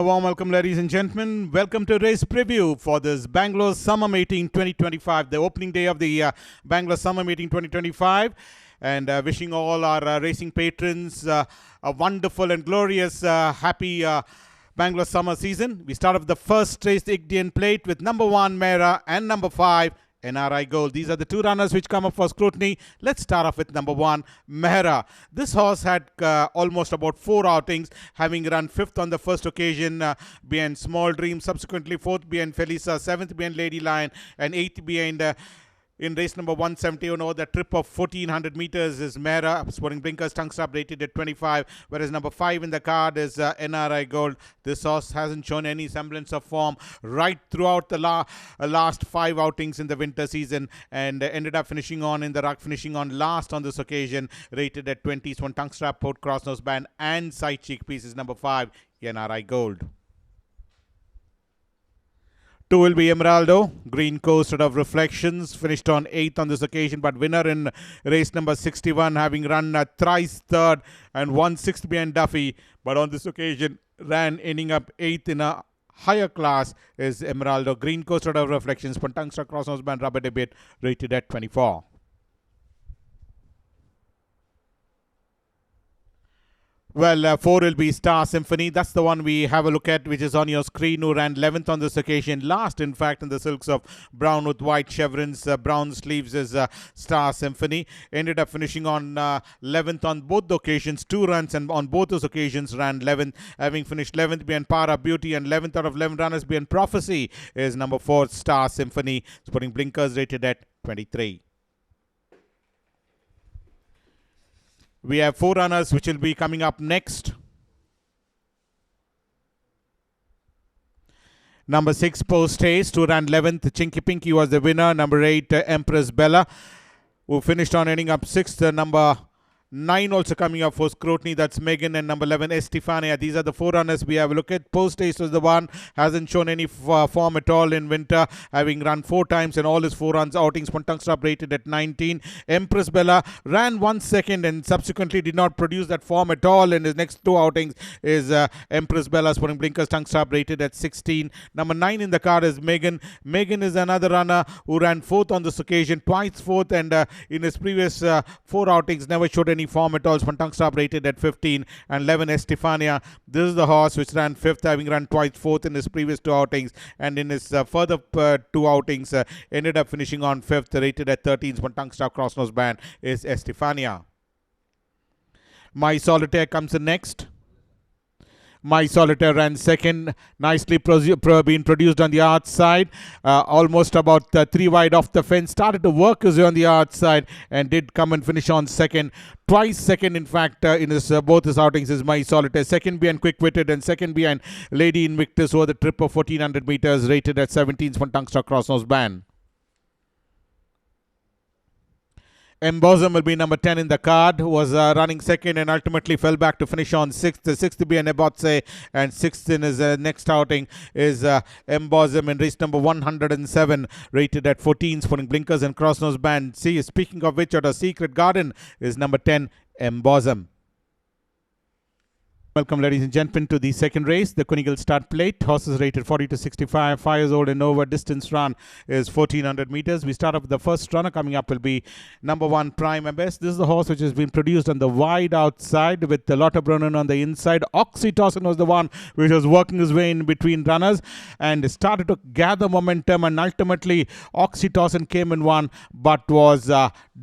A warm welcome, ladies and gentlemen. Welcome to race preview for this Bangalore Summer Meeting 2025, the opening day of the Bangalore Summer Meeting 2025. And wishing all our racing patrons a wonderful and glorious, happy Bangalore summer season. We start off the first race, the Ich Dien Plate, with number 1 Mera and number 5 NRI Gold. These are the two runners which come up for scrutiny. Let's start off with number 1, Mehra. This horse had almost about 4 outings, having run 5th on the first occasion behind Small Dream, subsequently 4th behind Felisa, 7th behind Lady Lion, and 8th behind in race number 171 over the trip of 1400 meters is Mehra. Sporting Blinkers, tongue stop rated at 25, whereas number 5 in the card is NRI Gold. This horse hasn't shown any semblance of form right throughout the last 5 outings in the winter season, and ended up finishing on in the ruck, finishing on last on this occasion, rated at 20. So one tongue strap, port, cross nose band, and side cheek piece is number 5, NRI Gold. 2 will be Emeraldo, Green Coast out of Reflections, finished on 8th on this occasion, but winner in race number 61, having run thrice 3rd and 1/6 behind Duffy, but on this occasion ran ending up 8th in a higher class is Emeraldo. Green Coast out of Reflections, Pantangsta Cross Nose Band Rubber Debate, rated at 24. Well, 4 will be Star Symphony. That's the one we have a look at, which is on your screen, who ran 11th on this occasion. Last, in fact, in the silks of brown with white chevrons, brown sleeves is Star Symphony. Ended up finishing on 11th on both occasions, 2 runs, and on both those occasions ran 11th, having finished 11th behind Para Beauty, and 11th out of 11 runners behind Prophecy is number 4, Star Symphony. Sporting Blinkers rated at 23. We have 4 runners which will be coming up next. Number 6, Post Haste, who ran 11th. Chinky Pinky was the winner. Number 8, Empress Bella, who finished on ending up 6th. Number 9 also coming up for scrutiny. That's Megan, and number 11, Estefania. These are the 4 runners we have a look at. Post Haste was the one, hasn't shown any form at all in winter, having run 4 times and all his 4 runs outings. One tongue stop rated at 19. Empress Bella ran 1 second and subsequently did not produce that form at all in his next 2 outings is Empress Bella. Sporting Blinkers, tongue stop rated at 16. Number 9 in the card is Megan. Megan is another runner who ran 4th on this occasion, twice 4th, and in his previous 4 outings never showed any form at all. Tongue stop rated at 15. And 11, Estefania. This is the horse which ran 5th, having run twice 4th in his previous 2 outings, and in his further 2 outings ended up finishing on 5th, rated at 13. Tongue stop cross nose band is Estefania. My Solitaire comes in next. My Solitaire ran 2nd, nicely being produced on the outside, almost about 3 wide off the fence. Started to work his way on the outside and did come and finish on 2nd. Twice 2nd, in fact, in his both his outings is My Solitaire. 2nd behind Quick Witted and 2nd behind Lady Invictus over the trip of 1400 meters, rated at 17. Tongue stop cross nose band. Embosom will be number 10 in the card, who was running 2nd and ultimately fell back to finish on 6th. The 6th to be an Nebotse, and 6th in his next outing is Embosom in race number 107, rated at 14. Sporting Blinkers and cross nose band. See, speaking of which, at a Secret Garden is number 10, Embosom. Welcome, ladies and gentlemen, to the second race, the Kunigal Start Plate. Horses rated 40 to 65, 5 years old and over. Distance run is 1400 meters. We start off with the first runner. Coming up will be number 1, Prime MS. This is the horse which has been produced on the wide outside with the Lotta Brunnen on the inside. Oxytocin was the one which was working his way in between runners and started to gather momentum, and ultimately Oxytocin came in one but was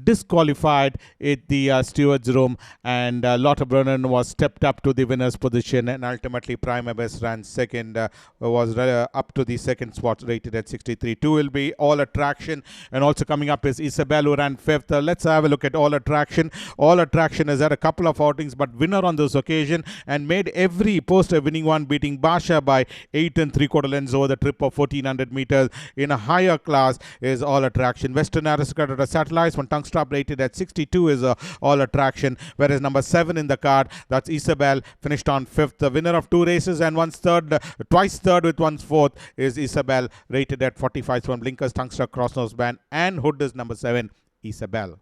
disqualified at the stewards room, and Lotta Brunnen was stepped up to the winner's position, and ultimately Prime MS ran 2nd, was up to the 2nd spot, rated at 63. 2 will be All Attraction, and also coming up is Isabel, who ran 5th. Let's have a look at All Attraction. All Attraction has had a couple of outings but winner on this occasion, and made every poster winning one, beating Basha by 8 3/4 lengths over the trip of 1400 meters. In a higher class is All Attraction. Western Aristocrat at a Satellites, one tongue stop rated at 62 is All Attraction, whereas number 7 in the card, that's Isabel, finished on 5th. The winner of 2 races and once 3rd, twice 3rd with once 4th is Isabel, rated at 45. Blinkers, tongue struck, cross nose band, and hood is number 7, Isabel.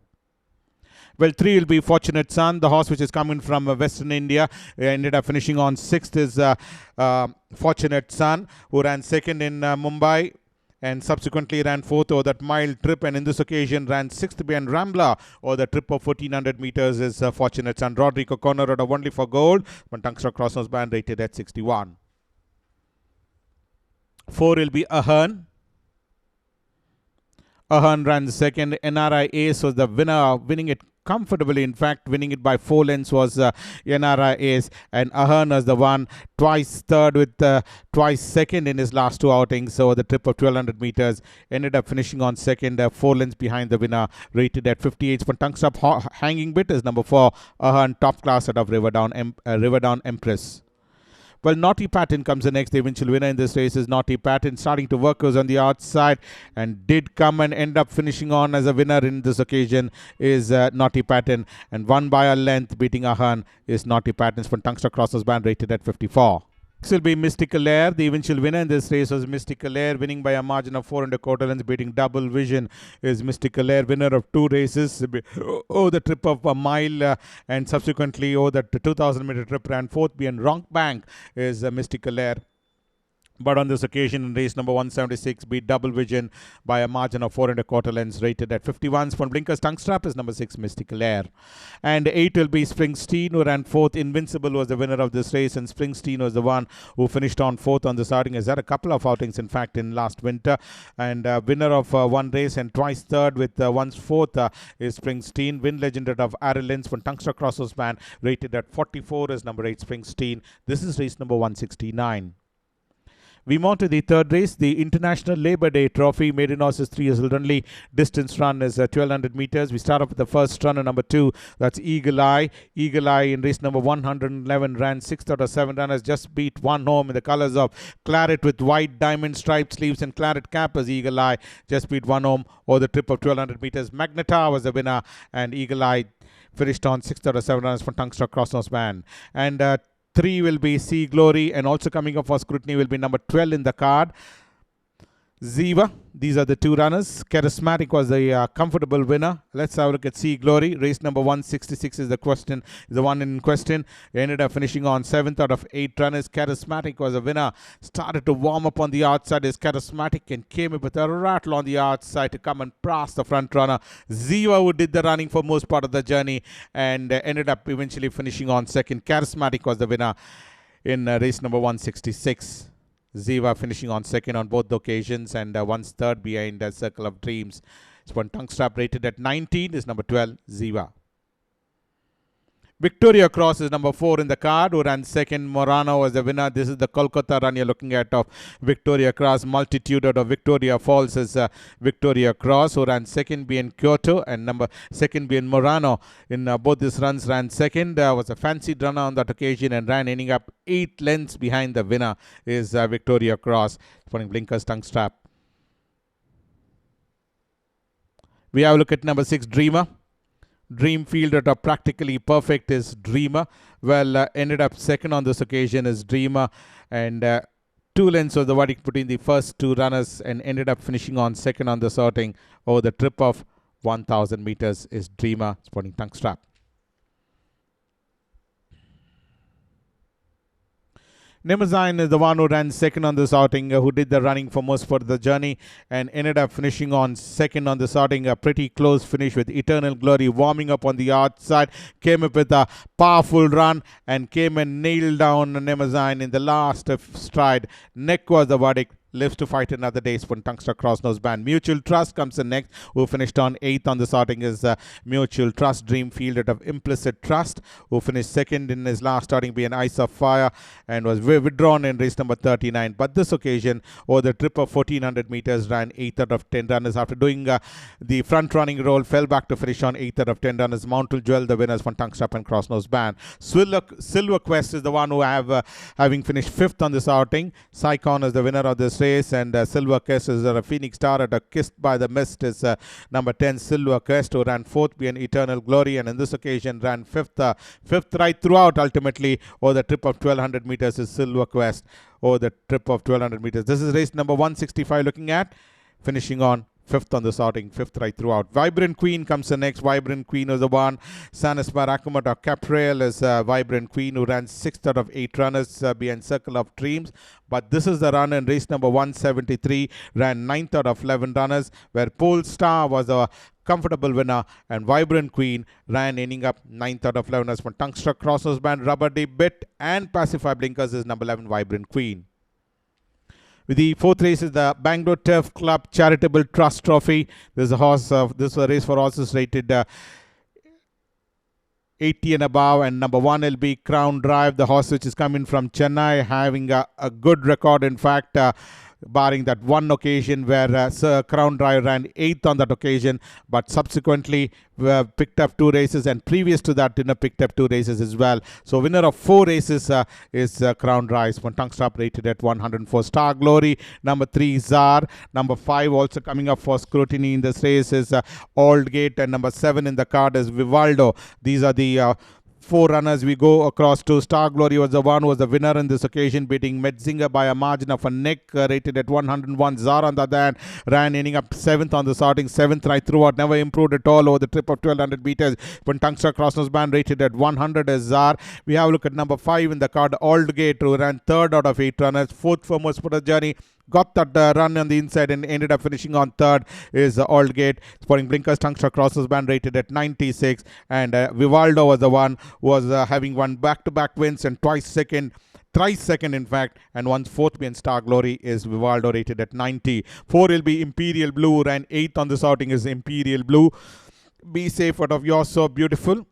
Well, 3 will be Fortunate Son, the horse which is coming from Western India. Ended up finishing on 6th is Fortunate Son, who ran 2nd in Mumbai and subsequently ran 4th over that mile trip, and in this occasion ran 6th behind Rambla over the trip of 1400 meters is Fortunate Son. Rodrigo Corner rode only for gold, but Tungster Crossnose Band rated at 61. 4 will be Ahern. Ahern ran 2nd. NRI Ace was the winner, winning it comfortably. In fact, winning it by 4 lengths was NRI Ace, and Ahern was the one, twice 3rd with twice 2nd in his last 2 outings. So the trip of 1200 meters ended up finishing on 2nd, 4 lengths behind the winner, rated at 58. For Tungster hanging bit is number 4, Ahern, top class out of Riverdown Empress. Well, Naughty Pattern comes the next. The eventual winner in this race is Naughty Pattern, starting to work on the outside and did come and end up finishing on as a winner in this occasion is Naughty Pattern, and won by a length, beating Ahern is Naughty Pattern. From Tungster Crossnose Band rated at 54. Next will be Mystical Air. The eventual winner in this race was Mystical Air, winning by a margin of 4 1/4 lengths, beating Double Vision is Mystical Air, winner of 2 races. The trip of a mile and subsequently the 2000-meter trip, ran 4th behind Ronk Bank is Mystical Air. But on this occasion, in race number 176, beat Double Vision by a margin of 4 1/4 lengths, rated at 51. From Blinkers Tongue Strap is number 6, Mystical Air. And 8 will be Springsteen, who ran 4th. Invincible was the winner of this race, and Springsteen was the one who finished on 4th on the starting. Has had a couple of outings, in fact, in last winter. And winner of 1 race and twice 3rd with once 4th is Springsteen. Win legend of Arillens from Tungster Crossnose Band, rated at 44 is number 8, Springsteen. This is race number 169. We move on to the 3rd race, the International Labour Day Trophy. Maiden horses 3 years old only. Distance run is 1200 meters. We start off with the first runner, number 2. That's Eagle Eye. Eagle Eye in race number 111 ran 6th out of 7 runners. Just beat 1 home in the colours of claret with white diamond striped sleeves and claret cap as Eagle Eye. Just beat 1 home over the trip of 1200 meters. Magneta was the winner, and Eagle Eye finished on 6th out of 7 runners for Tungster Crossnose Band. And 3 will be Sea Glory, and also coming up for scrutiny will be number 12 in the card, Ziva. These are the 2 runners. Charismatic was the comfortable winner. Let's have a look at Sea Glory. Race number 166 is the one in question. They ended up finishing on 7th out of 8 runners. Charismatic was a winner. Started to warm up on the outside is Charismatic, and came up with a rattle on the outside to come and pass the front runner, Ziva, who did the running for most part of the journey, and ended up eventually finishing on 2nd. Charismatic was the winner in race number 166. Ziva finishing on 2nd on both the occasions, and once 3rd behind Circle of Dreams. Spun Tongue Strap rated at 19 is number 12, Ziva. Victoria Cross is number 4 in the card, who ran 2nd. Morano was the winner. This is the Kolkata run you're looking at of Victoria Cross. Multitude out of Victoria Falls is Victoria Cross, who ran 2nd behind Kyoto, and number 2nd behind Morano. In both these runs ran 2nd. Was a fancied runner on that occasion and ran ending up 8 lengths behind the winner is Victoria Cross. Putting Blinkers Tongue Strap. We have a look at number 6, Dreamer. Dreamfield at a practically perfect is Dreamer. Well, ended up 2nd on this occasion is Dreamer, and 2 lengths was the verdict between the first 2 runners, and ended up finishing on 2nd on the sorting over the trip of 1000 meters is Dreamer. Sporting Tongue Strap. Nimazine is the one who ran 2nd on this outing, who did the running for most part of the journey, and ended up finishing on 2nd on this outing. A pretty close finish with Eternal Glory warming up on the outside. Came up with a powerful run and came and nailed down Nimazine in the last stride. Neck was the verdict. Lives to fight another day. Spun Tungster Crossnose Band. Mutual Trust comes in next, who finished on 8th on the starting is Mutual Trust. Dreamfield out of Implicit Trust, who finished 2nd in his last starting being Ice of Fire, and was withdrawn in race number 39. But this occasion, over the trip of 1400 meters, ran 8th out of 10 runners. After doing the front running role, fell back to finish on 8th out of 10 runners. Mountain Jewel, the winners from Tongue Strap and Crossnose Band. Silver Quest is the one who having finished 5th on this outing. Saikon is the winner of this race, and Silver Quest is a Phoenix Star at a Kissed by the Mist is number 10, Silver Quest, who ran 4th behind Eternal Glory, and in this occasion ran 5th right throughout. Ultimately, over the trip of 1200 meters is Silver Quest over the trip of 1200 meters. This is race number 165 looking at, finishing on fifth on the sorting, fifth right throughout. Vibrant Queen comes the next. Vibrant Queen is the one. Sanisbar Akumat Caprel is Vibrant Queen, who ran 6th out of 8 runners behind Circle of Dreams. But this is the run in race number 173, ran 9th out of 11 runners, where Pole Star was a comfortable winner, and Vibrant Queen ran ending up 9th out of 11 as for Tungster Crossers Band, Rubber Day Bit, and Pacify Blinkers is number 11, Vibrant Queen. With the fourth race is the Bangalore Turf Club Charitable Trust Trophy. This is a horse. This is a race for horses rated 80 and above, and number 1 will be Crown Drive, the horse which is coming from Chennai, having a good record. In fact, barring that one occasion where Sir Crown Drive ran 8th on that occasion, but subsequently picked up 2 races, and previous to that picked up 2 races as well. So winner of 4 races is Crown Drive. One tongue stop rated at 104. Star Glory, number 3 Czar, number 5 also coming up for scrutiny in this race is Aldgate, and number 7 in the card is Vivaldo. These are the 4 runners we go across to. Star Glory was the one who was the winner in this occasion, beating Metzinger by a margin of a neck, rated at 101. Zar on the other hand ran ending up 7th on the sorting, 7th right throughout, never improved at all over the trip of 1200 meters. When Tungster Crossnose Band rated at 100 as Zar. We have a look at number 5 in the card, Aldgate, who ran 3rd out of 8 runners, 4th for most for the journey. Got that run on the inside and ended up finishing on 3rd is Aldgate. Sporting Blinkers, Tungster Crosses Band rated at 96, and Vivaldo was the one who was having won back-to-back wins and thrice second in fact, and once 4th being Star Glory is Vivaldo rated at 90. 4 will be Imperial Blue, ran 8th on the sorting is Imperial Blue. Be safe out of You're So Beautiful.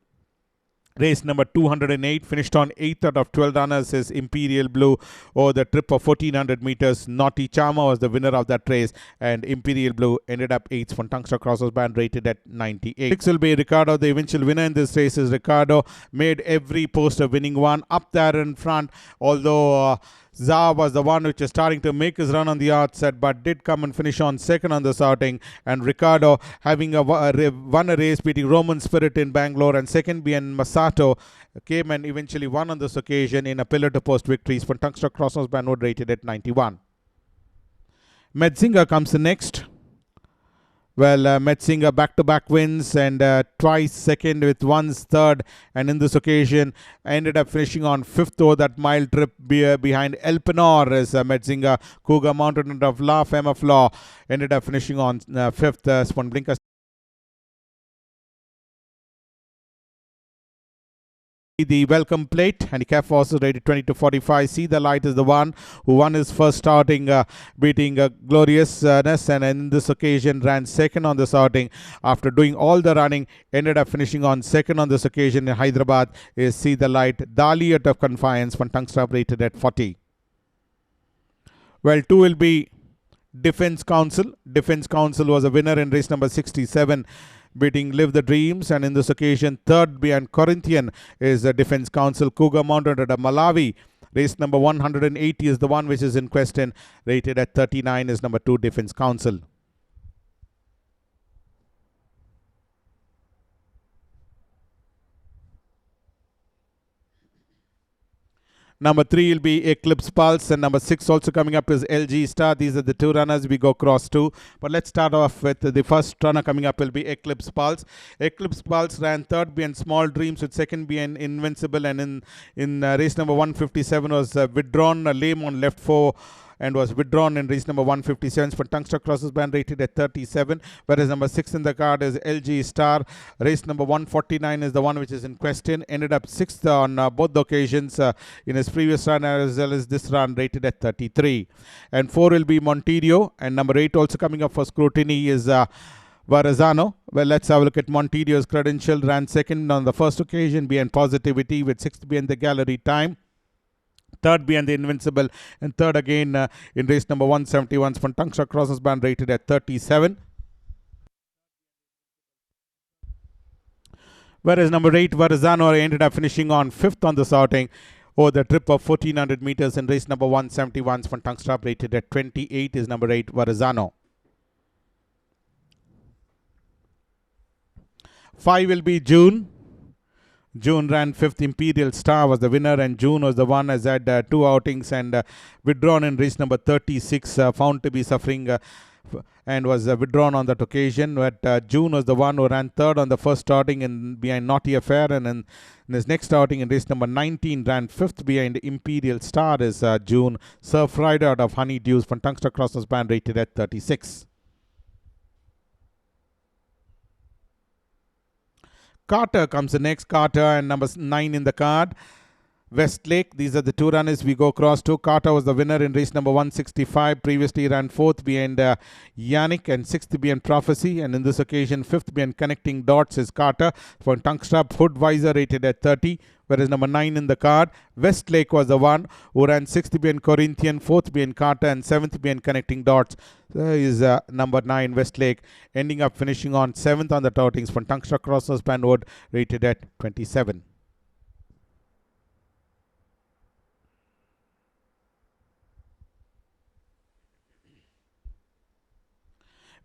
Race number 208, finished on 8th out of 12 runners is Imperial Blue over the trip of 1400 meters. Naughty Charmer was the winner of that race, and Imperial Blue ended up 8th from Tungster Crossers Band rated at 98. 6 will be Ricardo. The eventual winner in this race is Ricardo. Made every post a winning one up there in front, although Za was the one which is starting to make his run on the outside, but did come and finish on 2nd on the sorting. And Ricardo having won a race beating Roman Spirit in Bangalore, and 2nd being Masato came and eventually won on this occasion in a pillar to post victories for Tungster Crossnose Band rated at 91. Metzinger comes next. Well, Metzinger back-to-back wins and twice 2nd with once 3rd, and in this occasion ended up finishing on 5th over that mile trip behind Elpenor as Metzinger. Cougar Mountain of La Femme Law ended up finishing on 5th. Spon Blinker. The welcome plate, handicap horses rated 20 to 45. See the Light is the one who won his first starting, beating Gloriousness, and in this occasion ran 2nd on the starting after doing all the running. Ended up finishing on 2nd on this occasion in Hyderabad is See the Light. Dali out of Confiance, one tongue stop rated at 40. Well, 2 will be Defense Council. Defense Council was a winner in race number 67, beating Live the Dreams, and in this occasion 3rd behind Corinthian is the Defense Council. Cougar Mountain at Malawi. Race number 180 is the one which is in question, rated at 39 is number 2 Defense Council. Number 3 will be Eclipse Pulse, and number 6 also coming up is LG Star. These are the 2 runners we go cross to. But let's start off with the first runner coming up will be Eclipse Pulse. Eclipse Pulse ran 3rd behind Small Dreams, with 2nd behind Invincible, and in race number 157 was withdrawn lame on left 4 and was withdrawn in race number 157 for Tungster Crosses Band rated at 37, whereas number 6 in the card is LG Star. Race number 149 is the one which is in question. Ended up 6th on both the occasions in his previous run as well as this run, rated at 33. And 4 will be Monterio, and number 8 also coming up for scrutiny is Varazano. Well, let's have a look at Monterio's credential. Ran 2nd on the first occasion behind Positivity, with 6th behind the Gallery Time, 3rd behind the Invincible, and 3rd again in race number 171 from Tungster Crosses Band rated at 37. Whereas number 8 Varazano ended up finishing on 5th on the sorting over the trip of 1400 meters in race number 171 from Tungster rated at 28 is number 8 Varazano. 5 will be June. June ran 5th. Imperial Star was the winner, and June was the one as had 2 outings and withdrawn in race number 36, found to be suffering and was withdrawn on that occasion. But June was the one who ran third on the first starting and behind Naughty Affair, and in his next outing in race number 19 ran fifth behind Imperial Star is June. Surf Rider out of Honeydews from Tungsten Crossers Band rated at 36. Carter comes the next. Carter and number 9 in the card. Westlake, these are the two runners we go across to. Carter was the winner in race number 165. Previously ran 4th behind Yannick and 6th behind Prophecy. And in this occasion, 5th behind Connecting Dots is Carter. For Tungsten Hood Visor rated at 30. Whereas number 9 in the card, Westlake was the one who ran 6th behind Corinthian, 4th behind Carter and 7th behind Connecting Dots. There is number 9 Westlake, ending up finishing on 7th on the outings for Tungsten Crossers Panwood rated at 27.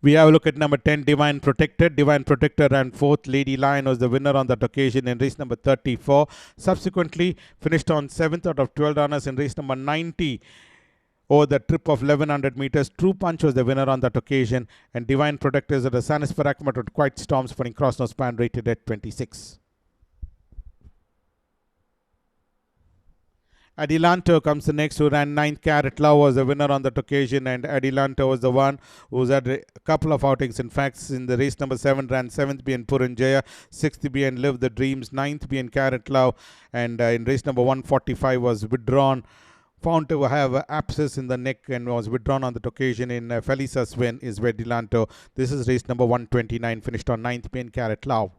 We have a look at number 10, Divine Protector. Divine Protector ran 4th. Lady Lion was the winner on that occasion in race number 34. Subsequently, finished on 7th out of 12 runners in race number 90 over the trip of 1100 meters. True Punch was the winner on that occasion. And Divine Protector is at the Sanis Parakmat with Quiet Storms for Crossnose Span rated at 26. Adelanto comes the next, who ran 9th. Carrot Love was the winner on that occasion, and Adelanto was the one who's had a couple of outings. In fact, in the race number 7, ran 7th behind Puranjaya, 6th behind Live the Dreams, 9th behind Carrot Love, and in race number 145 was withdrawn. Found to have abscess in the neck and was withdrawn on that occasion in Felisa Swen is Adelanto. This is race number 129, finished on 9th behind Carrot Love.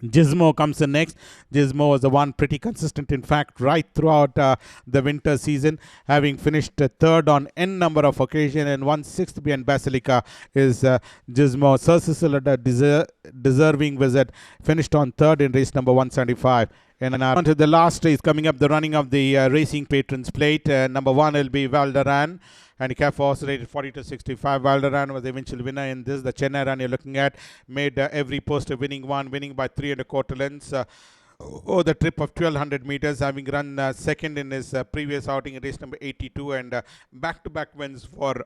Gizmo comes in next. Gizmo was the one pretty consistent, in fact, right throughout the winter season, having finished third on n number of occasions and 1/6 behind Basilica is Gizmo. Sir Cecil had a deserving visit, finished on third in race number 175. And on to the last race coming up, the running of the Racing Patrons Plate. Number 1 will be Valderan. Handicap horse rated 40 to 65. Valderan was the eventual winner in this. The Chennai run you're looking at made every post a winning one, winning by 3 1/4 lengths. Over the trip of 1200 meters, having run second in his previous outing in race number 82, and back-to-back wins for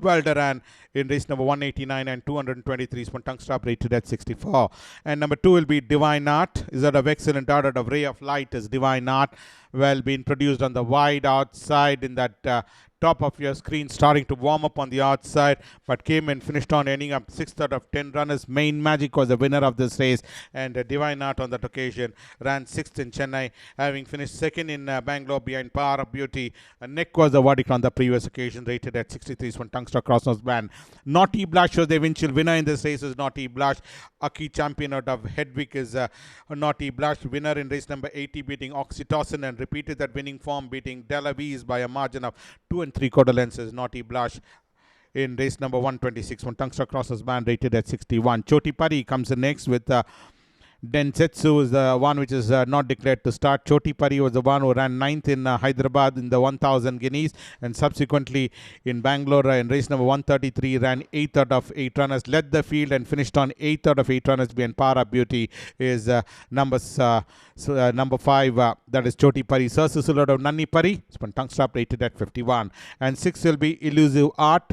Valderan in race number 189 and 223. Tungsten rated at 64. And number 2 will be Divine Art. Is that of excellent art out of Ray of Light is Divine Art. Well, being produced on the wide outside in that top of your screen, starting to warm up on the outside, but came and finished on ending up 6th out of 10 runners. Main Magic was the winner of this race, and Divine Art on that occasion ran 6th in Chennai, having finished 2nd in Bangalore behind Power of Beauty. Nick was the verdict on the previous occasion, rated at 63 when Tungsten Crossnose Band. Naughty Blush was the eventual winner in this race is Naughty Blush. Aki champion out of Hedwig is Naughty Blush, winner in race number 80, beating Oxytocin, and repeated that winning form, beating Delavies by a margin of 2 3/4 lengths is Naughty Blush in race number 126 when Tungsten Crossers Band rated at 61. Choti Pari comes in next with Densetsu is the one which is not declared to start. Choti Pari was the one who ran 9th in Hyderabad in the 1000 guineas, and subsequently in Bangalore in race number 133 ran 8th out of 8 runners, led the field and finished on 8th out of 8 runners behind Para Beauty is number 5, that is Choti Pari. Sir Cecil out of Nanni Pari, Tungsten rated at 51. And 6 will be Elusive Art.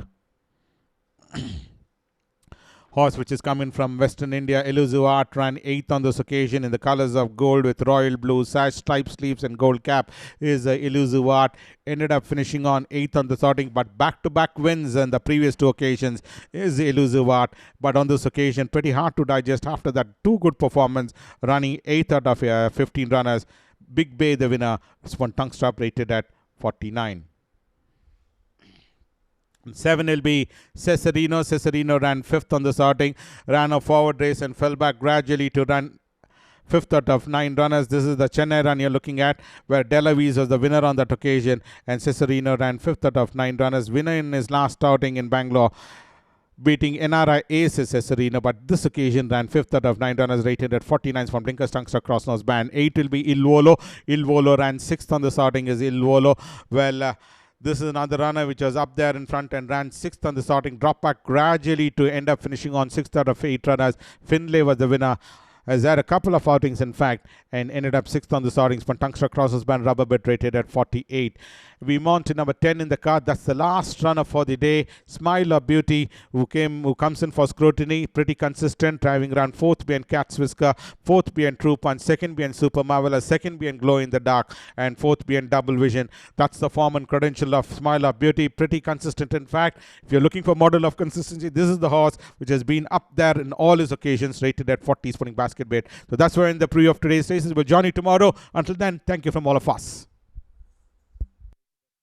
Horse which is coming from Western India. Elusive Art ran 8th on this occasion in the colors of gold with royal blue sash, stripe sleeves and gold cap is Elusive Art. Ended up finishing on 8th on the sorting, but back-to-back wins in the previous 2 occasions is Elusive Art. But on this occasion, pretty hard to digest after that 2 good performance, running 8th out of 15 runners. Big Bay the winner. This one Tungsten rated at 49. 7 will be Cesarino. Cesarino ran 5th on the sorting, ran a forward race and fell back gradually to run 5th out of 9 runners. This is the Chennai run you're looking at, where Delavies was the winner on that occasion, and Cesarino ran 5th out of 9 runners. Winner in his last outing in Bangalore, beating NRI Ace is Cesarino, but this occasion ran 5th out of 9 runners, rated at 49 from Blinkers Tungsten Crossnose Band. 8 will be Il Volo. Il Volo ran 6th on the sorting is Il Volo. Well, this is another runner which was up there in front and ran 6th on the sorting, dropped back gradually to end up finishing on 6th out of 8 runners. Finlay was the winner, has had a couple of outings, in fact, and ended up 6th on the outings. Tungstra crosses band rubber bit rated at 48. We mount to number 10 in the card. That's the last runner for the day. Smile of Beauty, who comes in for scrutiny. Pretty consistent, driving around 4th behind Cat's Whisker, 4th behind True Punch, 2nd behind Super Marvelous, 2nd behind Glow in the Dark, and 4th behind Double Vision. That's the form and credential of Smile of Beauty. Pretty consistent, in fact. If you're looking for model of consistency, this is the horse which has been up there in all his occasions, rated at 40 Sporting Basket Bet. So that's where in the preview of today's races. We'll join you tomorrow. Until then, thank you from all of us.